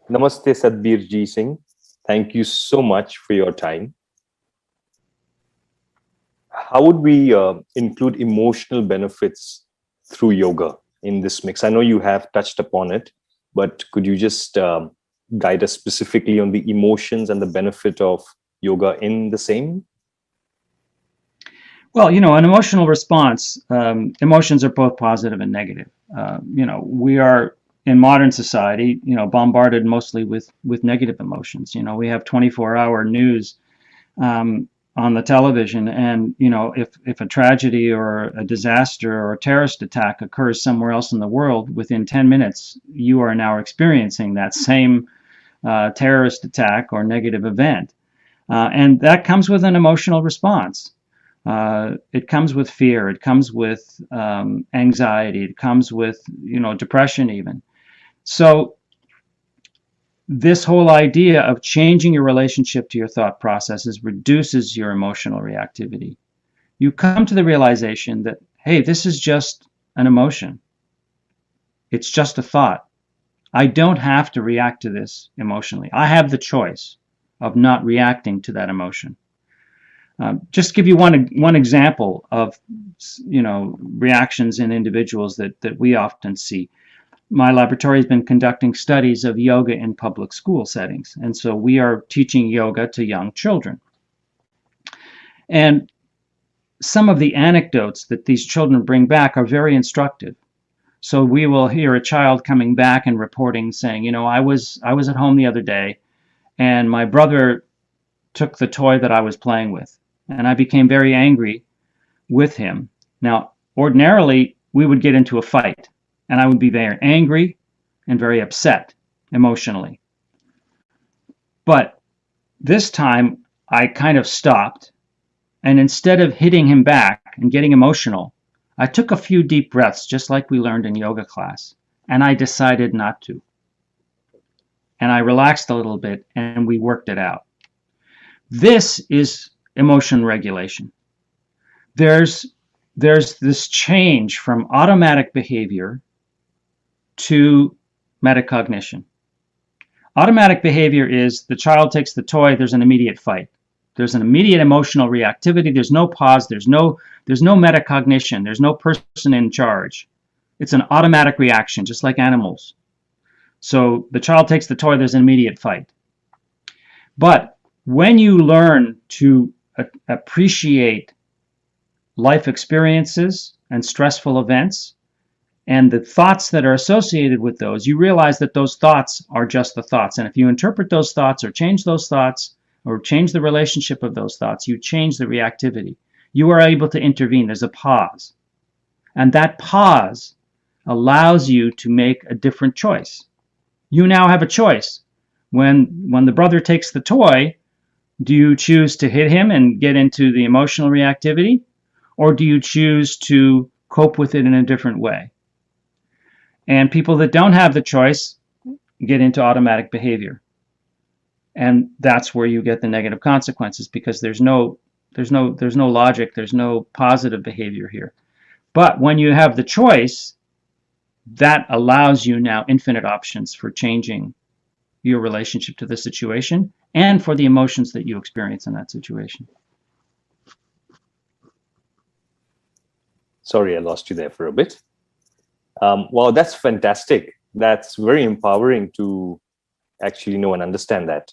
Namaste Satbir Ji Singh. Thank you so much for your time. How would we include emotional benefits through yoga in this mix? I know you have touched upon it, but could you just guide us specifically on the emotions and the benefit of yoga in the same? Well, an emotional response, emotions are both positive and negative. We are in modern society, bombarded mostly with negative emotions. We have 24-hour news on the television, and if a tragedy or a disaster or a terrorist attack occurs somewhere else in the world, within 10 minutes, you are now experiencing that same terrorist attack or negative event. And that comes with an emotional response. It comes with fear. It comes with anxiety. It comes with, depression even. So this whole idea of changing your relationship to your thought processes reduces your emotional reactivity. You come to the realization that, hey, this is just an emotion. It's just a thought. I don't have to react to this emotionally. I have the choice of not reacting to that emotion. Just to give you one example of reactions in individuals that we often see. My laboratory has been conducting studies of yoga in public school settings, and so we are teaching yoga to young children. And some of the anecdotes that these children bring back are very instructive. So we will hear a child coming back and reporting, saying, I was at home the other day, and my brother took the toy that I was playing with, and I became very angry with him. Now, ordinarily, we would get into a fight, and I would be very angry and very upset emotionally. But this time, I kind of stopped, and instead of hitting him back and getting emotional, I took a few deep breaths, just like we learned in yoga class, and I decided not to. And I relaxed a little bit, and we worked it out. This is emotion regulation. There's this change from automatic behavior to metacognition. Automatic behavior is the child takes the toy, there's an immediate fight. There's an immediate emotional reactivity. There's no pause. There's no metacognition. There's no person in charge. It's an automatic reaction, just like animals. So the child takes the toy, there's an immediate fight. But when you learn to appreciate life experiences and stressful events and the thoughts that are associated with those, you realize that those thoughts are just the thoughts. And if you interpret those thoughts or change those thoughts or change the relationship of those thoughts, you change the reactivity. You are able to intervene. There's a pause. And that pause allows you to make a different choice. You now have a choice. When the brother takes the toy, do you choose to hit him and get into the emotional reactivity? Or do you choose to cope with it in a different way? And people that don't have the choice get into automatic behavior. And that's where you get the negative consequences, because there's no logic, there's no positive behavior here. But when you have the choice, that allows you now infinite options for changing your relationship to the situation and for the emotions that you experience in that situation. Sorry, I lost you there for a bit. Wow, that's fantastic. That's very empowering to actually know and understand that.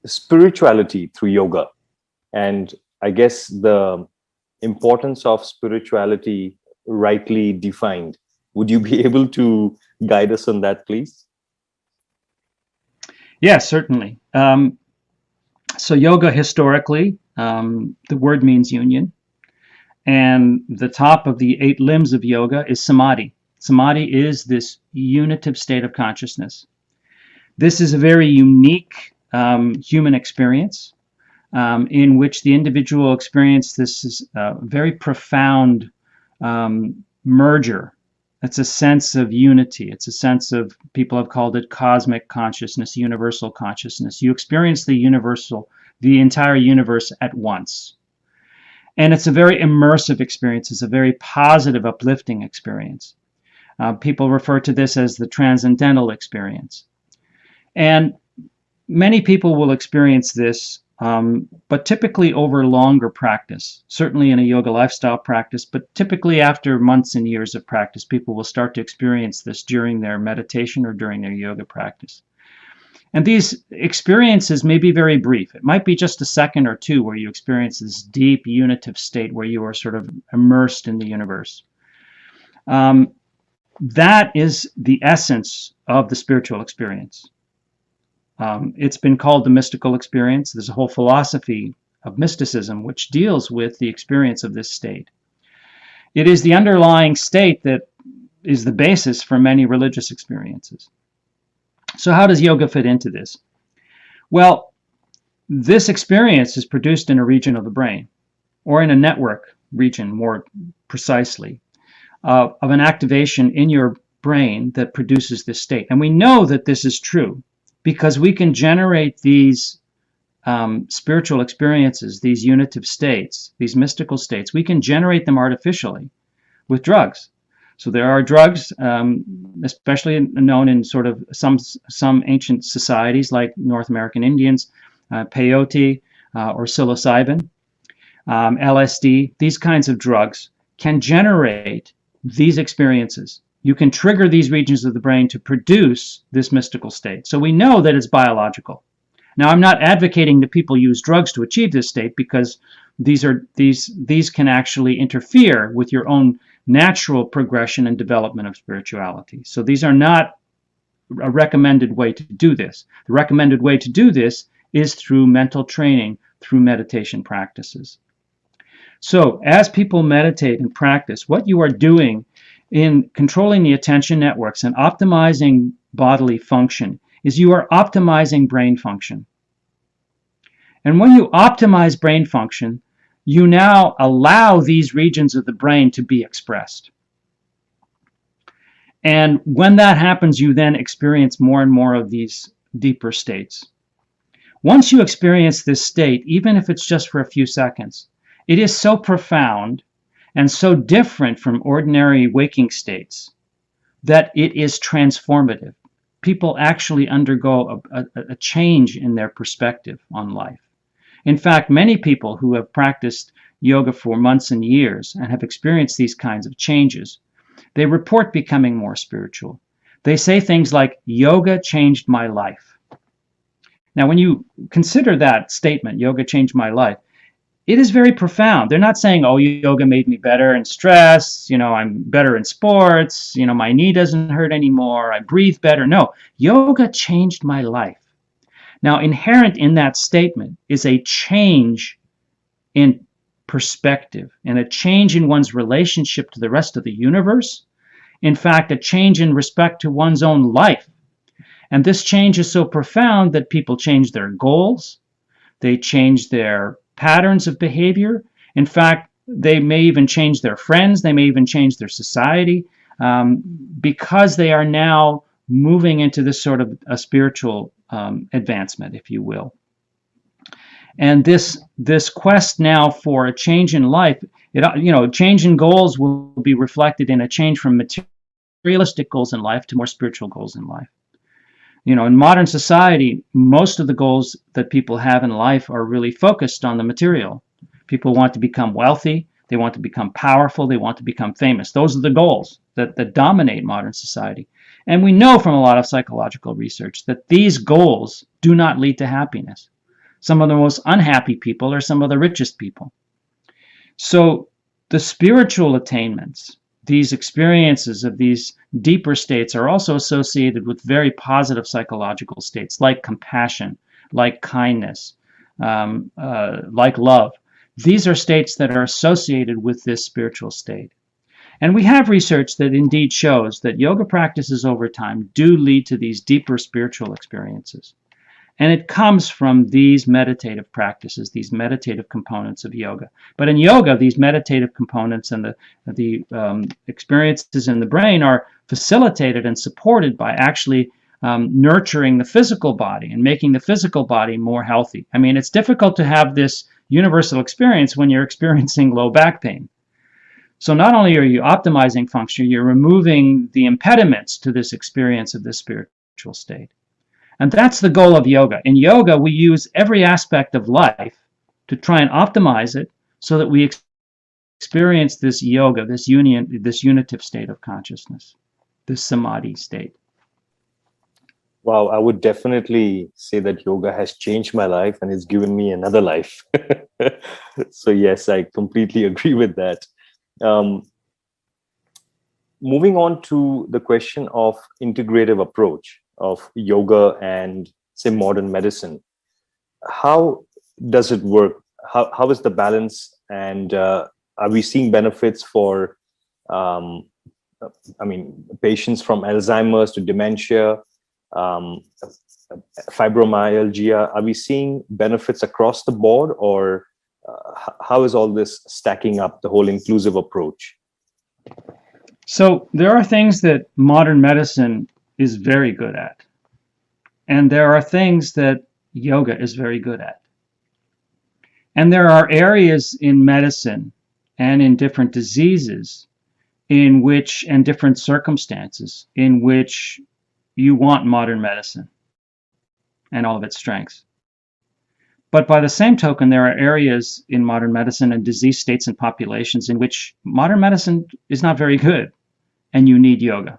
Spirituality through yoga, and I guess the importance of spirituality rightly defined. Would you be able to guide us on that, please? Yes, certainly. So yoga historically, the word means union. And the top of the 8 limbs of yoga is samadhi. Samadhi is this unitive state of consciousness. This is a very unique human experience in which the individual experiences this very profound merger. It's a sense of unity. It's a sense of, people have called it cosmic consciousness, universal consciousness. You experience the entire universe at once. And it's a very immersive experience. It's a very positive, uplifting experience. People refer to this as the Transcendental Experience. And many people will experience this, but typically over longer practice, certainly in a yoga lifestyle practice, but typically after months and years of practice, people will start to experience this during their meditation or during their yoga practice. And these experiences may be very brief. It might be just a second or two where you experience this deep unitive state where you are sort of immersed in the universe. That is the essence of the spiritual experience. It's been called the mystical experience. There's a whole philosophy of mysticism which deals with the experience of this state. It is the underlying state that is the basis for many religious experiences. So how does yoga fit into this? Well, this experience is produced in a region of the brain, or in a network region more precisely, of an activation in your brain that produces this state. And we know that this is true because we can generate these spiritual experiences, these unitive states, these mystical states. We can generate them artificially with drugs. So there are drugs, especially known in sort of some ancient societies like North American Indians, peyote or psilocybin, LSD. These kinds of drugs can generate these experiences. You can trigger these regions of the brain to produce this mystical state. So we know that it's biological. Now, I'm not advocating that people use drugs to achieve this state because these can actually interfere with your own natural progression and development of spirituality. So these are not a recommended way to do this. The recommended way to do this is through mental training, through meditation practices. So as people meditate and practice, what you are doing in controlling the attention networks and optimizing bodily function is you are optimizing brain function. And when you optimize brain function, you now allow these regions of the brain to be expressed. And when that happens, you then experience more and more of these deeper states. Once you experience this state, even if it's just for a few seconds, it is so profound and so different from ordinary waking states that it is transformative. People actually undergo a change in their perspective on life. In fact, many people who have practiced yoga for months and years and have experienced these kinds of changes, they report becoming more spiritual. They say things like, yoga changed my life. Now, when you consider that statement, yoga changed my life, it is very profound. They're not saying, oh, yoga made me better in stress, I'm better in sports, my knee doesn't hurt anymore, I breathe better. No, yoga changed my life. Now, inherent in that statement is a change in perspective and a change in one's relationship to the rest of the universe. In fact, a change in respect to one's own life. And this change is so profound that people change their goals, they change their patterns of behavior. In fact, they may even change their friends, they may even change their society, because they are now moving into this sort of a spiritual advancement, if you will. And this quest now for a change in life, change in goals will be reflected in a change from materialistic goals in life to more spiritual goals in life. In modern society, most of the goals that people have in life are really focused on the material. People want to become wealthy, they want to become powerful, they want to become famous. Those are the goals that dominate modern society. And we know from a lot of psychological research that these goals do not lead to happiness. Some of the most unhappy people are some of the richest people. So the spiritual attainments, these experiences of these deeper states, are also associated with very positive psychological states like compassion, like kindness, like love. These are states that are associated with this spiritual state. And we have research that indeed shows that yoga practices over time do lead to these deeper spiritual experiences. And it comes from these meditative practices, these meditative components of yoga. But in yoga, these meditative components and the experiences in the brain are facilitated and supported by actually nurturing the physical body and making the physical body more healthy. I mean, it's difficult to have this universal experience when you're experiencing low back pain. So not only are you optimizing function, you're removing the impediments to this experience of this spiritual state. And that's the goal of yoga. In yoga, we use every aspect of life to try and optimize it so that we experience this yoga, this unitive state of consciousness, this samadhi state. Wow, I would definitely say that yoga has changed my life and it's given me another life. So yes, I completely agree with that. Um, Moving on to the question of integrative approach of yoga and say modern medicine, how does it work? How is the balance, and are we seeing benefits for um, patients from Alzheimer's to dementia, um, fibromyalgia? Are we seeing benefits across the board, or how is all this stacking up, the whole inclusive approach? So there are things that modern medicine is very good at, and there are things that yoga is very good at. And there are areas in medicine and in different diseases in which, and different circumstances in which you want modern medicine and all of its strengths. But by the same token, there are areas in modern medicine and disease states and populations in which modern medicine is not very good, and you need yoga.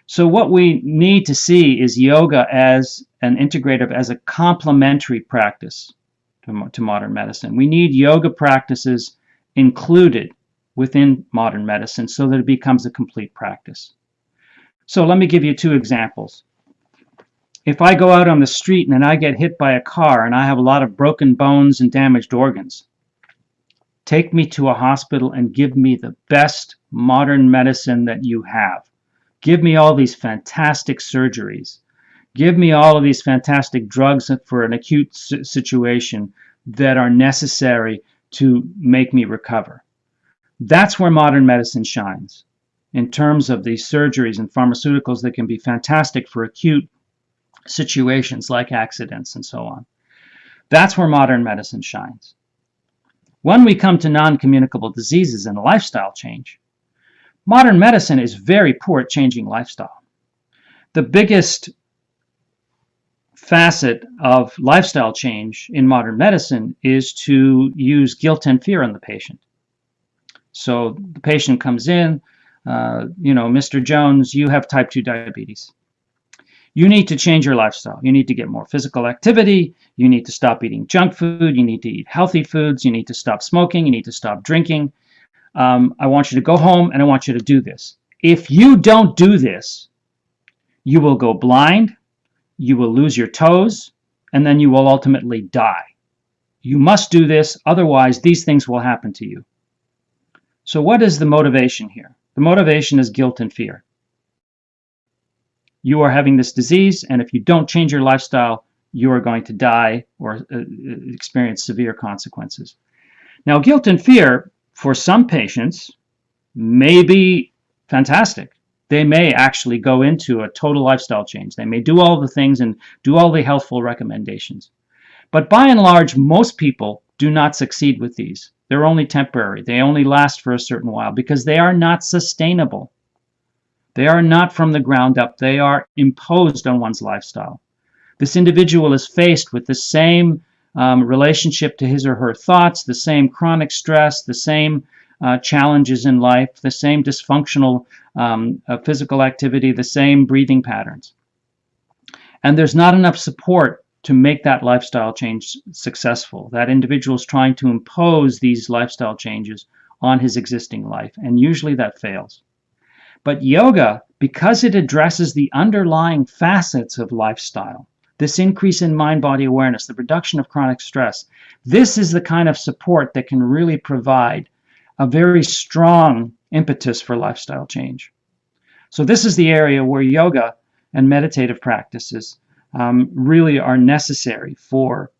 So what we need to see is yoga as an integrative, as a complementary practice to modern medicine. We need yoga practices included within modern medicine so that it becomes a complete practice. So let me give you two examples. If I go out on the street and I get hit by a car and I have a lot of broken bones and damaged organs, take me to a hospital and give me the best modern medicine that you have. Give me all these fantastic surgeries. Give me all of these fantastic drugs for an acute situation that are necessary to make me recover. That's where modern medicine shines in terms of these surgeries and pharmaceuticals that can be fantastic for acute situations like accidents and so on. That's where modern medicine shines. When we come to non-communicable diseases and lifestyle change, modern medicine is very poor at changing lifestyle. The biggest facet of lifestyle change in modern medicine is to use guilt and fear on the patient. So the patient comes in, Mr. Jones, you have type 2 diabetes. You need to change your lifestyle. You need to get more physical activity. You need to stop eating junk food. You need to eat healthy foods. You need to stop smoking. You need to stop drinking. I want you to go home and I want you to do this. If you don't do this, you will go blind, you will lose your toes, and then you will ultimately die. You must do this, otherwise these things will happen to you. So what is the motivation here? The motivation is guilt and fear. You are having this disease, and if you don't change your lifestyle, you are going to die or experience severe consequences. Now, guilt and fear for some patients may be fantastic. They may actually go into a total lifestyle change. They may do all the things and do all the healthful recommendations. But by and large, most people do not succeed with these. They're only temporary. They only last for a certain while because they are not sustainable. They are not from the ground up. They are imposed on one's lifestyle. This individual is faced with the same relationship to his or her thoughts, the same chronic stress, the same challenges in life, the same dysfunctional physical activity, the same breathing patterns. And there's not enough support to make that lifestyle change successful. That individual is trying to impose these lifestyle changes on his existing life, and usually that fails. But yoga, because it addresses the underlying facets of lifestyle, this increase in mind-body awareness, the reduction of chronic stress, this is the kind of support that can really provide a very strong impetus for lifestyle change. So this is the area where yoga and meditative practices really are necessary for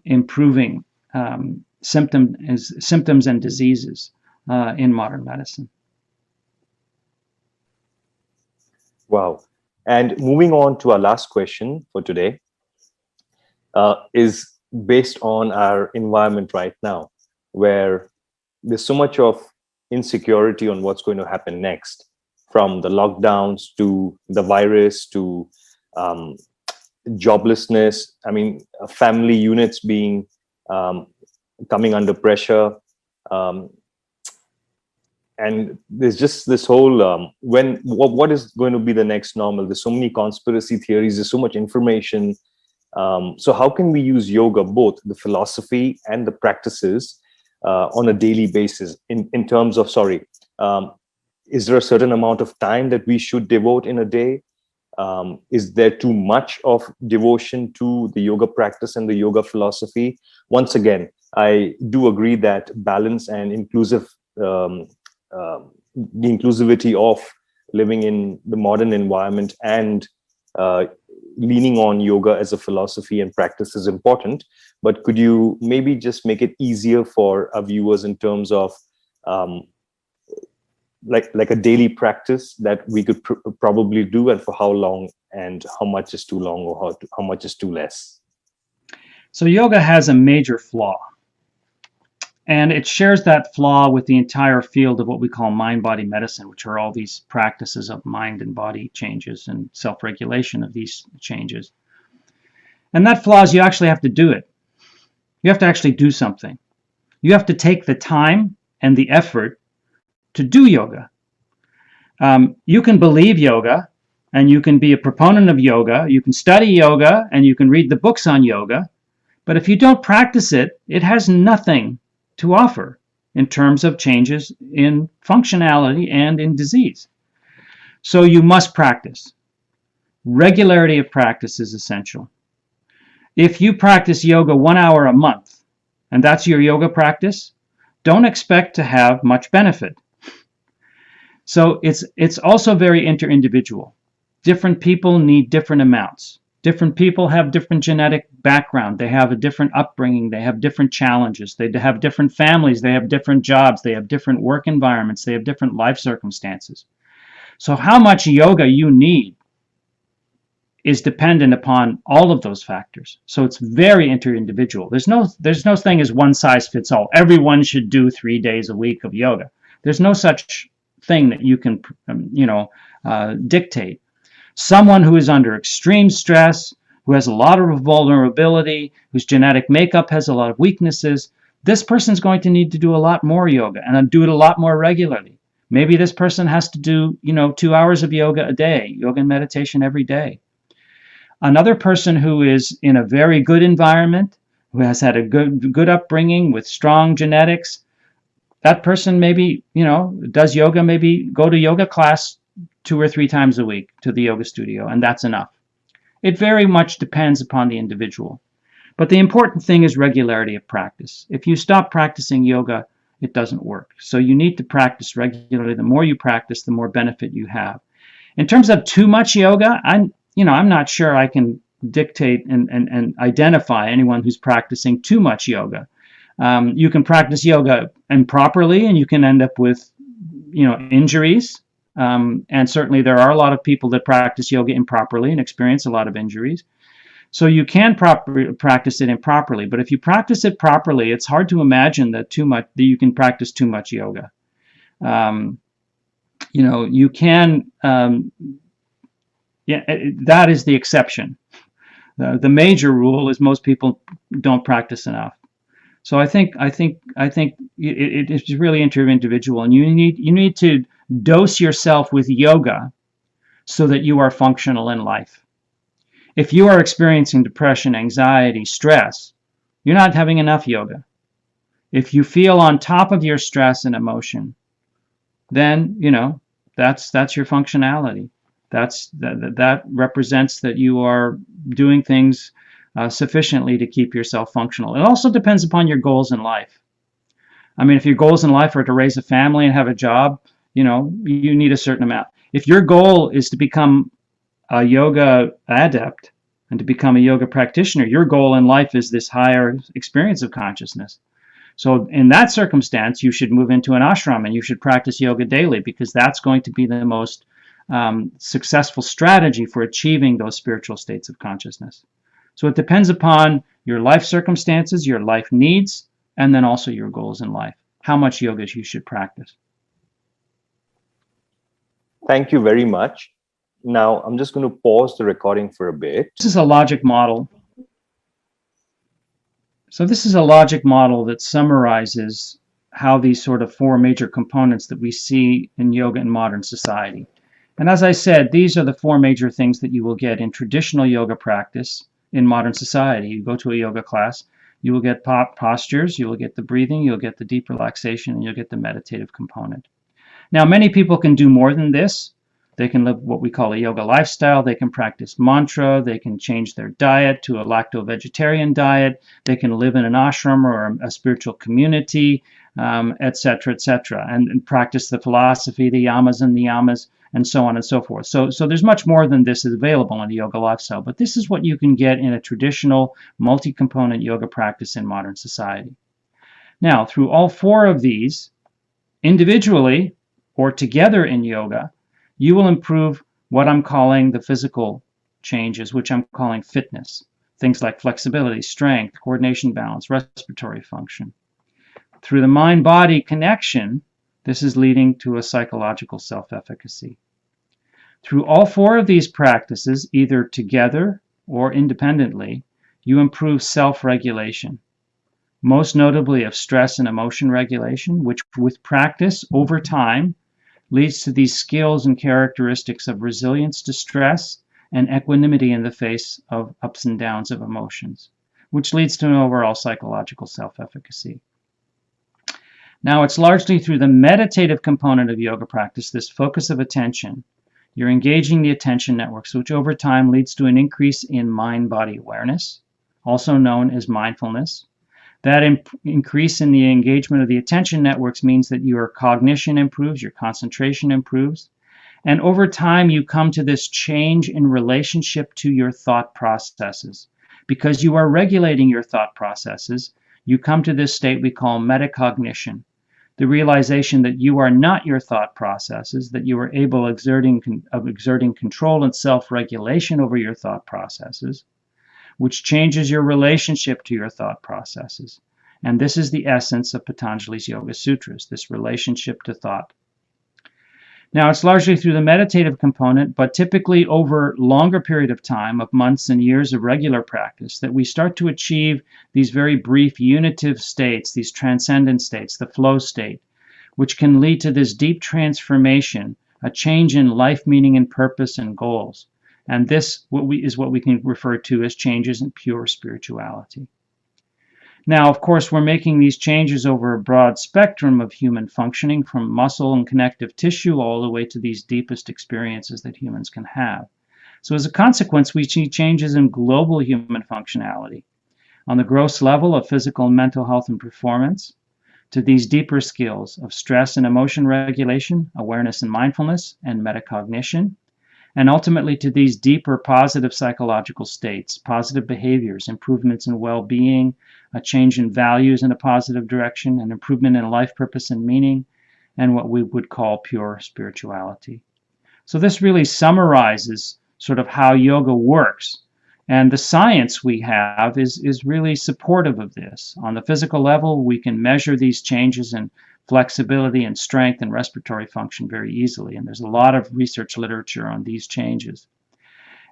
improving symptoms and diseases in modern medicine. Wow. And moving on to our last question for today is based on our environment right now, where there's so much of insecurity on what's going to happen next, from the lockdowns to the virus to um, joblessness. I mean, family units being coming under pressure. Um, and there's just this whole what is going to be the next normal. There's so many conspiracy theories, there's so much information. So how can we use yoga, both the philosophy and the practices, on a daily basis, in terms of, is there a certain amount of time that we should devote in a day? Is there too much of devotion to the yoga practice and the yoga philosophy? Once again, I do agree that balance and the inclusivity of living in the modern environment and leaning on yoga as a philosophy and practice is important. But could you maybe just make it easier for our viewers in terms of like a daily practice that we could probably do, and for how long, and how much is too long, or how much is too less? So yoga has a major flaw, and it shares that flaw with the entire field of what we call mind-body medicine, which are all these practices of mind and body changes and self-regulation of these changes. And that flaw is you actually have to do it. You have to actually do something. You have to take the time and the effort to do yoga. You can believe yoga, and you can be a proponent of yoga. You can study yoga, and you can read the books on yoga. But if you don't practice it, it has nothing to offer in terms of changes in functionality and in disease. So you must practice. Regularity of practice is essential. If you practice yoga 1 hour a month, and that's your yoga practice, don't expect to have much benefit. So it's also very inter-individual. Different people need different amounts. Different people have different genetic background. They have a different upbringing. They have different challenges. They have different families. They have different jobs. They have different work environments. They have different life circumstances. So how much yoga you need is dependent upon all of those factors. So it's very inter-individual. There's no thing as one size fits all. Everyone should do 3 days a week of yoga. There's no such thing that you can dictate. Someone who is under extreme stress, who has a lot of vulnerability, whose genetic makeup has a lot of weaknesses, this person's going to need to do a lot more yoga and do it a lot more regularly. Maybe this person has to do 2 hours of yoga a day, yoga and meditation every day. Another person who is in a very good environment, who has had a good upbringing with strong genetics, that person maybe, does yoga, maybe go to yoga class 2 or 3 times a week to the yoga studio, and that's enough. It very much depends upon the individual. But the important thing is regularity of practice. If you stop practicing yoga, it doesn't work. So you need to practice regularly. The more you practice, the more benefit you have. In terms of too much yoga, I'm not sure I can dictate and identify anyone who's practicing too much yoga. You can practice yoga improperly, and you can end up with, injuries. And certainly there are a lot of people that practice yoga improperly and experience a lot of injuries. So you can practice it improperly, but if you practice it properly, it's hard to imagine that you can practice too much yoga. You can. That is the exception. The major rule is most people don't practice enough. So I think it's really inter-individual, and you need to dose yourself with yoga so that you are functional in life. If you are experiencing depression, anxiety, stress, you're not having enough yoga. If you feel on top of your stress and emotion, then that's your functionality. That represents that you are doing things sufficiently to keep yourself functional. It also depends upon your goals in life. I mean, if your goals in life are to raise a family and have a job, you need a certain amount. If your goal is to become a yoga adept and to become a yoga practitioner, your goal in life is this higher experience of consciousness. So in that circumstance, you should move into an ashram and you should practice yoga daily, because that's going to be the most successful strategy for achieving those spiritual states of consciousness. So it depends upon your life circumstances, your life needs, and then also your goals in life, how much yoga you should practice. Thank you very much. Now, I'm just going to pause the recording for a bit. This is a logic model. So this is a logic model that summarizes how these sort of four major components that we see in yoga in modern society. And as I said, these are the four major things that you will get in traditional yoga practice in modern society. You go to a yoga class, you will get postures, you will get the breathing, you'll get the deep relaxation, and you'll get the meditative component. Now, many people can do more than this. They can live what we call a yoga lifestyle. They can practice mantra. They can change their diet to a lacto-vegetarian diet. They can live in an ashram or a spiritual community, etc., etc., and practice the philosophy, the yamas and niyamas, and so on and so forth. So there's much more than this is available in a yoga lifestyle, but this is what you can get in a traditional multi-component yoga practice in modern society. Now, through all four of these, individually or together in yoga, you will improve what I'm calling the physical changes, which I'm calling fitness. Things like flexibility, strength, coordination, balance, respiratory function. Through the mind-body connection, this is leading to a psychological self-efficacy. Through all four of these practices, either together or independently, you improve self-regulation, most notably of stress and emotion regulation, which with practice over time leads to these skills and characteristics of resilience to stress and equanimity in the face of ups and downs of emotions, which leads to an overall psychological self-efficacy. Now, it's largely through the meditative component of yoga practice, this focus of attention. You're engaging the attention networks, which over time leads to an increase in mind-body awareness, also known as mindfulness. That increase in the engagement of the attention networks means that your cognition improves, your concentration improves, and over time you come to this change in relationship to your thought processes. Because you are regulating your thought processes, you come to this state we call metacognition, the realization that you are not your thought processes, that you are able of exerting control and self-regulation over your thought processes, which changes your relationship to your thought processes. And this is the essence of Patanjali's Yoga Sutras, this relationship to thought. Now, it's largely through the meditative component, but typically over longer period of time, of months and years of regular practice, that we start to achieve these very brief unitive states, these transcendent states, the flow state, which can lead to this deep transformation, a change in life meaning and purpose and goals. And this is what we can refer to as changes in pure spirituality. Now, of course, we're making these changes over a broad spectrum of human functioning, from muscle and connective tissue all the way to these deepest experiences that humans can have. So as a consequence, we see changes in global human functionality, on the gross level of physical and mental health and performance, to these deeper skills of stress and emotion regulation, awareness and mindfulness, and metacognition, and ultimately to these deeper positive psychological states, positive behaviors, improvements in well-being, a change in values in a positive direction, an improvement in life purpose and meaning, and what we would call pure spirituality. So this really summarizes sort of how yoga works. And the science we have is really supportive of this. On the physical level, we can measure these changes in flexibility and strength and respiratory function very easily. And there's a lot of research literature on these changes.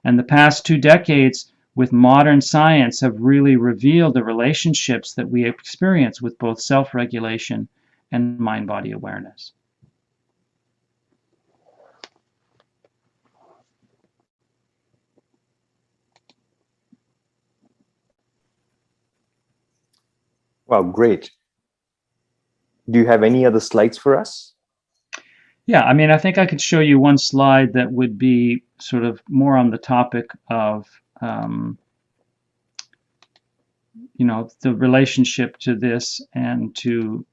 And the past 2 decades with modern science have really revealed the relationships that we experience with both self-regulation and mind-body awareness. Wow, great. Do you have any other slides for us? Yeah, I mean, I think I could show you one slide that would be sort of more on the topic of, you know, the relationship to this and to,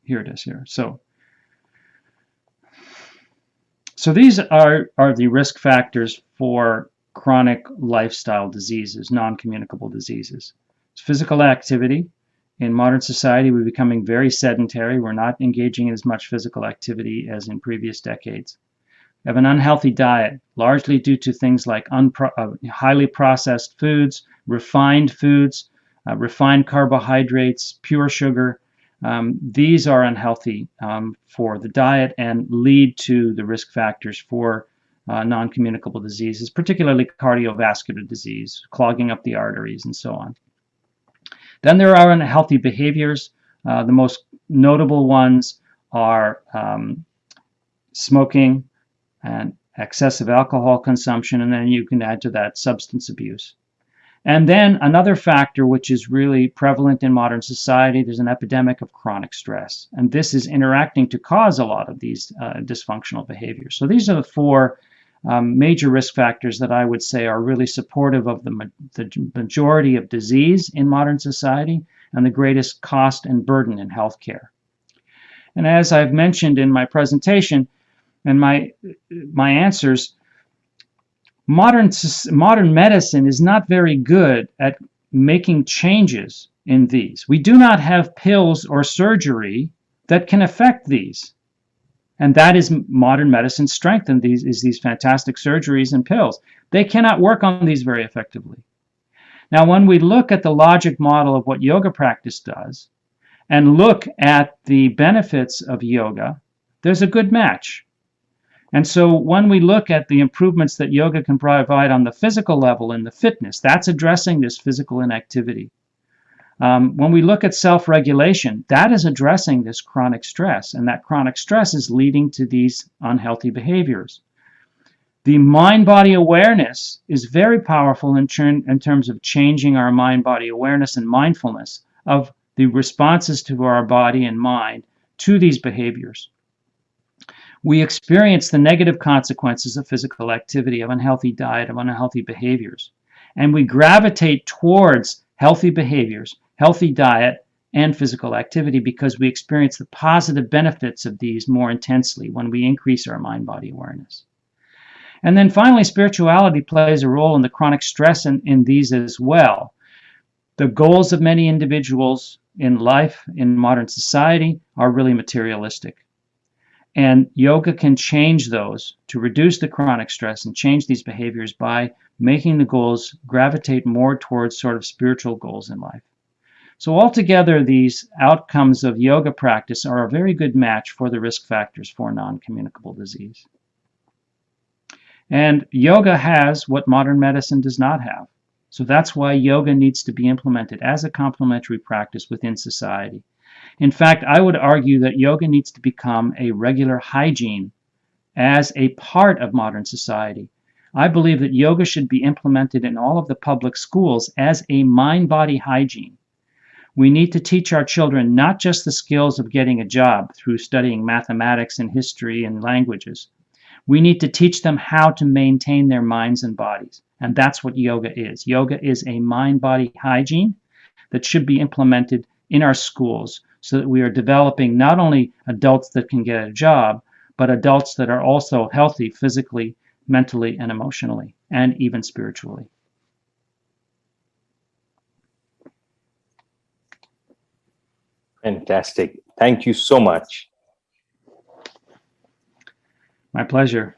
here it is here. So these are the risk factors for chronic lifestyle diseases, non-communicable diseases. It's physical activity. In modern society, we're becoming very sedentary. We're not engaging in as much physical activity as in previous decades. We have an unhealthy diet, largely due to things like highly processed foods, refined carbohydrates, pure sugar, these are unhealthy for the diet and lead to the risk factors for non-communicable diseases, particularly cardiovascular disease, clogging up the arteries, and so on. Then there are unhealthy behaviors. The most notable ones are smoking and excessive alcohol consumption, and then you can add to that substance abuse. And then another factor which is really prevalent in modern society, there's an epidemic of chronic stress. And this is interacting to cause a lot of these dysfunctional behaviors. So these are the four major risk factors that I would say are really supportive of the majority of disease in modern society and the greatest cost and burden in healthcare. And as I've mentioned in my presentation and my answers, modern medicine is not very good at making changes in these. We do not have pills or surgery that can affect these. And that is modern medicine's strength in these fantastic surgeries and pills. They cannot work on these very effectively. Now, when we look at the logic model of what yoga practice does and look at the benefits of yoga, there's a good match. And so when we look at the improvements that yoga can provide on the physical level and the fitness, that's addressing this physical inactivity. When we look at self-regulation, that is addressing this chronic stress, and that chronic stress is leading to these unhealthy behaviors. The mind-body awareness is very powerful in terms of changing our mind-body awareness and mindfulness of the responses to our body and mind to these behaviors. We experience the negative consequences of physical activity, of unhealthy diet, of unhealthy behaviors. And we gravitate towards healthy behaviors, healthy diet, and physical activity because we experience the positive benefits of these more intensely when we increase our mind-body awareness. And then finally, spirituality plays a role in the chronic stress in these as well. The goals of many individuals in life, in modern society, are really materialistic. And yoga can change those to reduce the chronic stress and change these behaviors by making the goals gravitate more towards sort of spiritual goals in life. So altogether, these outcomes of yoga practice are a very good match for the risk factors for non-communicable disease. And yoga has what modern medicine does not have. So that's why yoga needs to be implemented as a complementary practice within society. In fact, I would argue that yoga needs to become a regular hygiene as a part of modern society. I believe that yoga should be implemented in all of the public schools as a mind-body hygiene. We need to teach our children not just the skills of getting a job through studying mathematics and history and languages. We need to teach them how to maintain their minds and bodies. And that's what yoga is. Yoga is a mind-body hygiene that should be implemented in our schools so that we are developing not only adults that can get a job, but adults that are also healthy physically, mentally, and emotionally, and even spiritually. Fantastic. Thank you so much. My pleasure.